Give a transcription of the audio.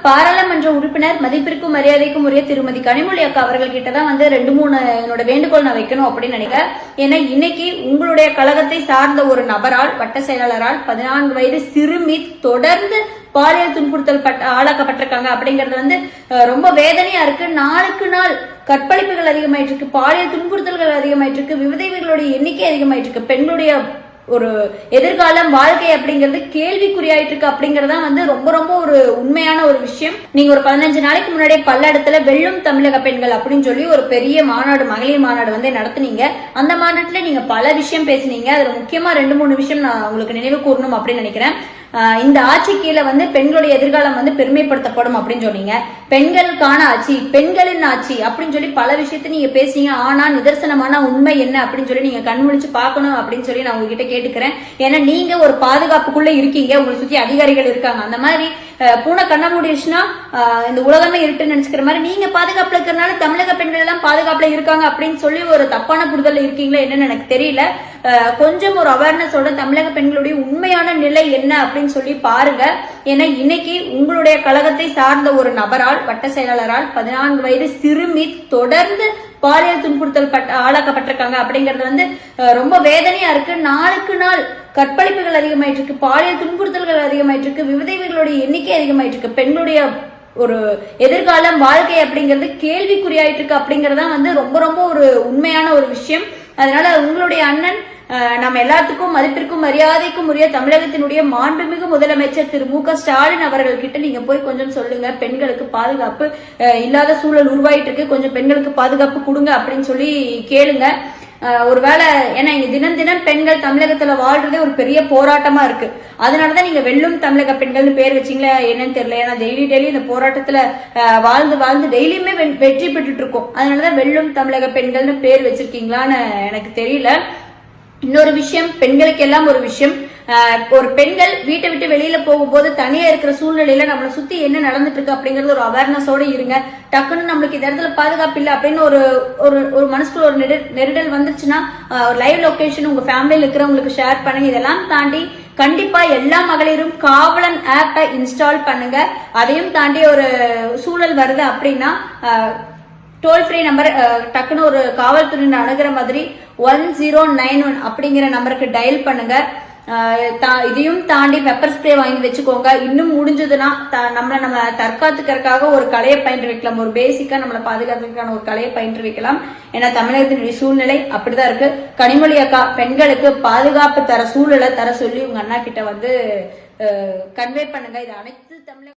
பாராளுமன்ற உறுப்பினர் மதிப்பிற்கும் மரியாதைக்கும் உரிய திருமதி கனிமொழி அக்கா அவர்கள் கிட்டதான் வந்து 2-3 என்னோட வேண்டுகோள் நான் வைக்கணும் அப்படின்னு நினைக்கிறேன். ஏன்னா இன்னைக்கு உங்களுடைய கழகத்தை சார்ந்த ஒரு நபரால், வட்ட செயலாளரால் 14 வயது சிறுமி தொடர்ந்து பாலியல் துன்புறுத்தல் ஆளாக்கப்பட்டிருக்காங்க அப்படிங்கறது வந்து ரொம்ப வேதனையா இருக்கு. நாளுக்கு நாள் கற்பழிப்புகள் அதிகமாயிட்டு இருக்கு, பாலியல் துன்புறுத்தல்கள் அதிகமாயிட்டு இருக்கு, விதவைகளுடைய எண்ணிக்கை அதிகமாயிட்டு இருக்கு, பெண்களுடைய ஒரு எதிர்காலம் வாழ்க்கை அப்படிங்கிறது கேள்விக்குறியாயிட்டு இருக்கு அப்படிங்கறதான் வந்து ரொம்ப ரொம்ப ஒரு உண்மையான ஒரு விஷயம். நீங்க ஒரு 15 நாளைக்கு முன்னாடியே பல்லடத்துல வெல்லும் தமிழக பெண்கள் அப்படின்னு சொல்லி ஒரு பெரிய மாநாடு, மகளிர் மாநாடு வந்து நடத்துனீங்க. அந்த மாநாட்டுல நீங்க பல விஷயம் பேசினீங்க. அதுல முக்கியமா 2-3 விஷயம் நான் உங்களுக்கு நினைவு கூறணும் அப்படின்னு நினைக்கிறேன். இந்த ஆட்சி கீழே வந்து பெண்களுடைய எதிர்காலம் வந்து பெருமைப்படுத்தப்படும் அப்படின்னு சொன்னீங்க. பெண்களுக்கான ஆட்சி, பெண்களின் ஆட்சி அப்படின்னு சொல்லி பல விஷயத்த நீங்க பேசுறீங்க. ஆனா நிதர்சனமான உண்மை என்ன அப்படின்னு சொல்லி நீங்க கண்முழிச்சு பார்க்கணும் அப்படின்னு சொல்லி நான் உங்ககிட்ட கேட்டுக்கிறேன். ஏன்னா நீங்க ஒரு பாதுகாப்புக்குள்ள இருக்கீங்க, உங்களை சுத்தி அதிகாரிகள் இருக்காங்க. அந்த மாதிரி பூனை கண்ண மூடிடுச்சுன்னா இந்த உலகமே இருட்டுன்னு நினைச்சுக்கிற மாதிரி நீங்க பாதுகாப்புல இருக்கிறனால தமிழக பெண்கள் எல்லாம் பாதுகாப்புல இருக்காங்க அப்படின்னு சொல்லி ஒரு தப்பான புரிதல் இருக்கீங்களா என்னன்னு எனக்கு தெரியல. கொஞ்சம் ஒரு அவேர்னஸோட தமிழக பெண்களுடைய உண்மையான நிலை என்ன அப்படின்னு சொல்லி பாருங்க. ஏன்னா இன்னைக்கு உங்களுடைய கழகத்தை சார்ந்த ஒரு நபரால், வட்ட செயலாளரால் 14 வயது சிறுமி தொடர்ந்து பாலியல் துன்புறுத்தல் ஆளாக்கப்பட்டிருக்காங்க அப்படிங்கறது வந்து ரொம்ப வேதனையா இருக்கு. நாளுக்கு நாள் கற்பழிப்புகள் அதிகமாயிட்டு இருக்கு, பாலியல் துன்புறுத்தல்கள் அதிகமாயிட்டு இருக்கு, விதவைகளுடைய எண்ணிக்கை அதிகமாயிட்டு இருக்கு, பெண்களுடைய ஒரு எதிர்காலம் வாழ்க்கை அப்படிங்கிறது கேள்விக்குறியாயிட்டு இருக்கு அப்படிங்கறதான் வந்து ரொம்ப ரொம்ப ஒரு உண்மையான ஒரு விஷயம். அதனால உங்களுடைய அண்ணன் நம்ம எல்லாத்துக்கும் மதிப்பிற்கும் மரியாதைக்கும் உரிய தமிழகத்தினுடைய மாண்புமிகு முதலமைச்சர் திரு மு க ஸ்டாலின் அவர்கள் கிட்ட நீங்க போய் கொஞ்சம் சொல்லுங்க, பெண்களுக்கு பாதுகாப்பு இல்லாத சூழல் உருவாயிட்டு இருக்கு, கொஞ்சம் பெண்களுக்கு பாதுகாப்பு கொடுங்க அப்படின்னு சொல்லி கேளுங்க. ஒருவேளை ஏன்னா இங்க தினம் தினம் பெண்கள் தமிழகத்துல வாழ்றதே ஒரு பெரிய போராட்டமா இருக்கு. அதனாலதான் நீங்க வெல்லும் தமிழக பெண்கள்னு பேர் வச்சீங்களா என்னன்னு தெரியல. ஏன்னா டெய்லி இந்த போராட்டத்துல வாழ்ந்து டெய்லியுமே வெற்றி பெற்றுட்டு இருக்கோம். அதனாலதான் வெல்லும் தமிழக பெண்கள்னு பேர் வச்சிருக்கீங்களான்னு எனக்கு தெரியல. இன்னொரு விஷயம், பெண்களுக்கு எல்லாம் ஒரு விஷயம், ஒரு பெண்கள் வீட்டை விட்டு வெளியில போகும்போது தனியா இருக்கிற சூழ்நிலையில நம்மளை சுத்தி என்ன நடந்துட்டு இருக்கு அப்படிங்கறது ஒரு அவேர்னஸோட இருங்க. டக்குன்னு நம்மளுக்கு இந்த இடத்துல பாதுகாப்பு இல்லை அப்படின்னு ஒரு மனசுக்குள்ள ஒரு நெருடல் வந்துருச்சுன்னா ஒரு லைவ் லொகேஷன் உங்க ஃபேமிலியில இருக்கிறவங்களுக்கு ஷேர் பண்ணுங்க. இதெல்லாம் தாண்டி கண்டிப்பா எல்லா மகளிரும் காவலன் ஆப்பை இன்ஸ்டால் பண்ணுங்க. அதையும் தாண்டி ஒரு சூழல் வருது அப்படின்னா டோல் ஃப்ரீ நம்பர் டக்குன்னு ஒரு காவல்துறை அணுகிற மாதிரி 1091 அப்படிங்கிற நம்பருக்கு டயல் பண்ணுங்க. இதையும் தாண்டி பெப்பர் ஸ்ப்ரே வாங்கி வச்சுக்கோங்க. இன்னும் முடிஞ்சதுன்னா நம்ம தற்காத்துக்கிறதுக்காக ஒரு கலையை பயின்று வைக்கலாம். ஒரு பேசிக்கா நம்மளை பாதுகாத்துக்கான ஒரு கலையை பயின்று வைக்கலாம். ஏன்னா தமிழகத்தினுடைய சூழ்நிலை அப்படிதான் இருக்கு. கனிமொழி அக்கா பெண்களுக்கு பாதுகாப்பு தர சூழலை தர சொல்லி உங்க அண்ணா கிட்ட வந்து கன்வே பண்ணுங்க. இது அனைத்து தமிழக